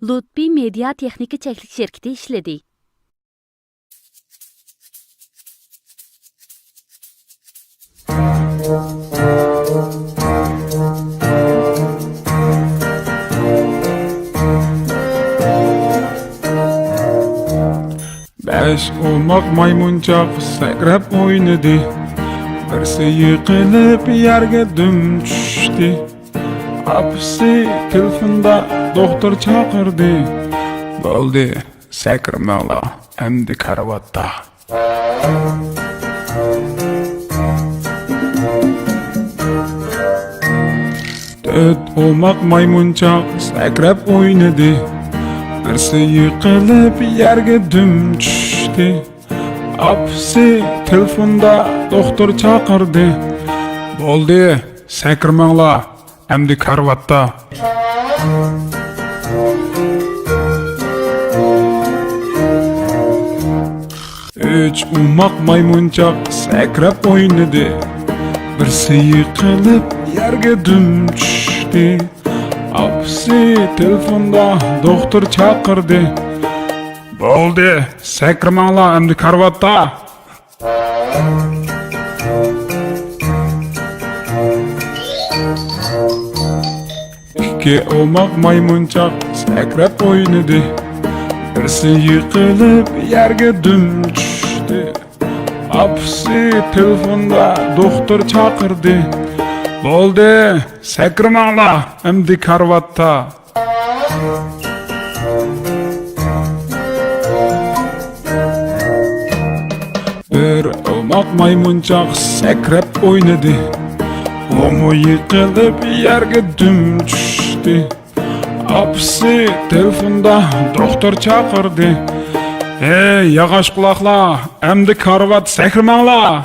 Lutfi Media Texnika Çeklik şirketi işledi. Beş olmak maymunçak sakrab oynadı. Birisi yıkılıp yerge düm düştü. Apisi telefonda doktor çağırdı. Boldu sakramalı emdi karavatta. Dört olmak maymunçak sakrab oynadı. Birisi yıkılıp yerge düm düştü. Apisi telefonda doktor çağırdı. Boldu sakramalı emdi karavatta. Üç umak maymunçak sakrab oynadı. Birisi yıkılıp yerge düm düştü. Apisi telefonda doktor çağırdı. Boldu sakramalı emdi karavatta. İki olmak maymunçak sakrab oynadı. Birisi yıkılıp yerge düm düştü. Apisi telefonda doktor çağırdı. Boldu sakramalı emdi karavatta. Bir olmak maymunçak sakrab oynadı. Omu yıkılıp yerge düm düştü. Apisi telefonda doktor çağırdı. Ey yağaş kulakla emdi karvat sakramalı.